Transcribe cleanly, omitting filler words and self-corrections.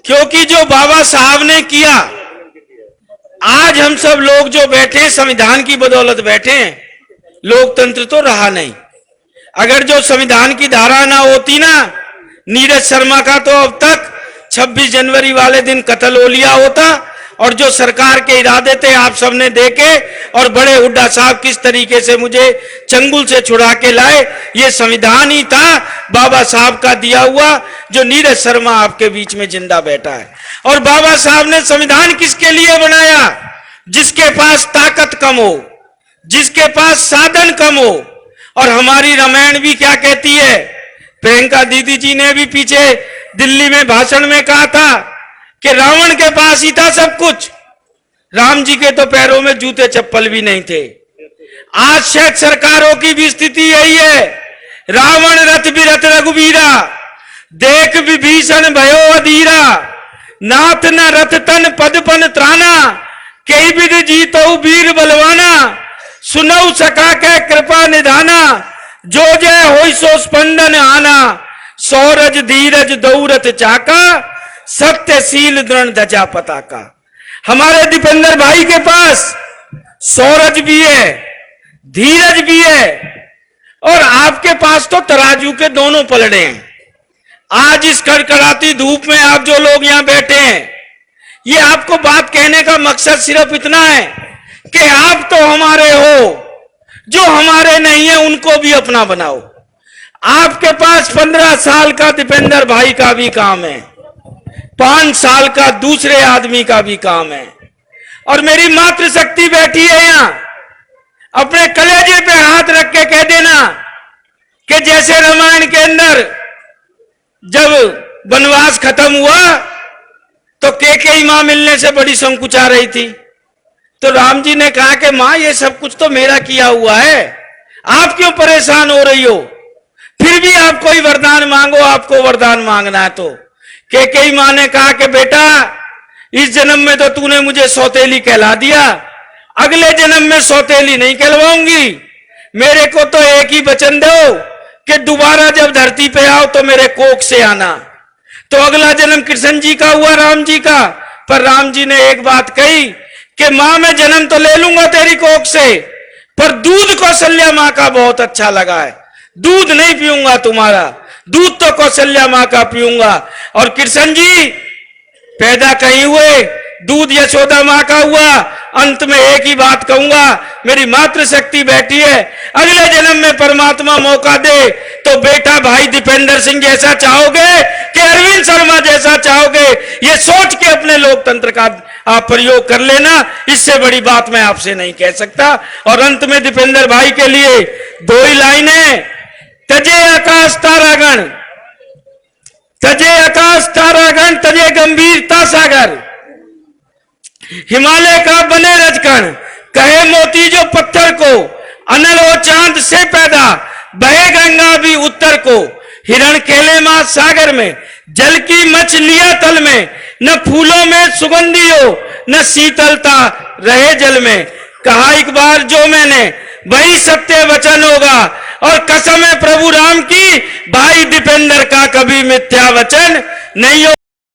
क्योंकि जो बाबा साहब ने किया, आज हम सब लोग जो बैठे संविधान की बदौलत बैठे हैं, लोकतंत्र तो रहा नहीं। अगर जो संविधान की धारा ना होती ना, नीरज शर्मा का तो अब तक 26 जनवरी वाले दिन कत्ल हो लिया होता। और जो सरकार के इरादे थे आप सबने देखे, और बड़े हुड्डा साहब किस तरीके से मुझे चंगुल से छुड़ा के लाए, ये संविधान ही था बाबा साहब का दिया हुआ, जो नीरज शर्मा आपके बीच में जिंदा बैठा है। और बाबा साहब ने संविधान किसके लिए बनाया? जिसके पास ताकत कम हो, जिसके पास साधन कम हो। और हमारी रामायण भी क्या कहती है? प्रियंका दीदी जी ने भी पीछे दिल्ली में भाषण में कहा था कि रावण के पास ही था सब कुछ, राम जी के तो पैरों में जूते चप्पल भी नहीं थे। आज शायद सरकारों की भी स्थिति यही है। रावण रथ बिरथ रघुबीरा, देख विभीषण भयो अधीरा, नाथ न रथ तन पद पन त्राना, कई विध जीतो वीर बलवाना, सुनऊ सका के कृपा निधाना, जो जय होई सो स्पंदन आना, सौरज धीरज दौरथ चाका, सत्यशील दृढ़ ध्वजा पताका। हमारे दीपेंद्र भाई के पास सौरज भी है, धीरज भी है, और आपके पास तो तराजू के दोनों पलड़े हैं। आज इस कड़कड़ाती धूप में आप जो लोग यहां बैठे हैं, ये आपको बात कहने का मकसद सिर्फ इतना है कि आप तो हमारे हो, जो हमारे नहीं है उनको भी अपना बनाओ। आपके पास 15 साल का दीपेंद्र भाई का भी काम है, 5 साल का दूसरे आदमी का भी काम है। और मेरी मातृशक्ति बैठी है यहां, अपने कलेजे पे हाथ रख के कह देना कि जैसे रामायण के अंदर जब वनवास खत्म हुआ तो केकई मां मिलने से बड़ी संकुचा रही थी, तो राम जी ने कहा कि मां ये सब कुछ तो मेरा किया हुआ है, आप क्यों परेशान हो रही हो? फिर भी आप कोई वरदान मांगो, आपको वरदान मांगना है तो। केकई मां ने कहा कि बेटा इस जन्म में तो तूने मुझे सौतेली कहला दिया, अगले जन्म में सौतेली नहीं कहलवाऊंगी। मेरे को तो एक ही वचन दो कि दोबारा जब धरती पे आओ तो मेरे कोख से आना। तो अगला जन्म कृष्ण जी का हुआ, राम जी का। पर राम जी ने एक बात कही कि मां मैं जन्म तो ले लूंगा तेरी कोख से, पर दूध कौशल्या मां का बहुत अच्छा लगा है, दूध नहीं पीऊंगा तुम्हारा, दूध तो कौशल्या मां का पीऊंगा। और कृष्ण जी पैदा कहीं हुए, दूध यशोदा मां का हुआ। अंत में एक ही बात कहूंगा, मेरी मातृशक्ति बैठी है, अगले जन्म में परमात्मा मौका दे तो बेटा भाई दीपेंद्र सिंह जैसा चाहोगे कि अरविंद शर्मा जैसा चाहोगे, ये सोच के अपने लोकतंत्र का आप प्रयोग कर लेना। इससे बड़ी बात मैं आपसे नहीं कह सकता। और अंत में दीपेंद्र भाई के लिए 2 ही लाइनें, तजे आकाश तारागण, तजे आकाश तारागण, तजे गंभीरता सागर, हिमालय का बने रजकण, कहे मोती जो पत्थर को, अनल हो चांद से पैदा, बहे गंगा भी उत्तर को, हिरण खेले मां सागर में, जल की मछलियां तल में, न फूलों में सुगंधी हो, न शीतलता रहे जल में। कहा एक बार जो मैंने वही सत्य वचन होगा, और कसम है प्रभु राम की भाई दीपेंद्र का कभी मिथ्या वचन नहीं हो।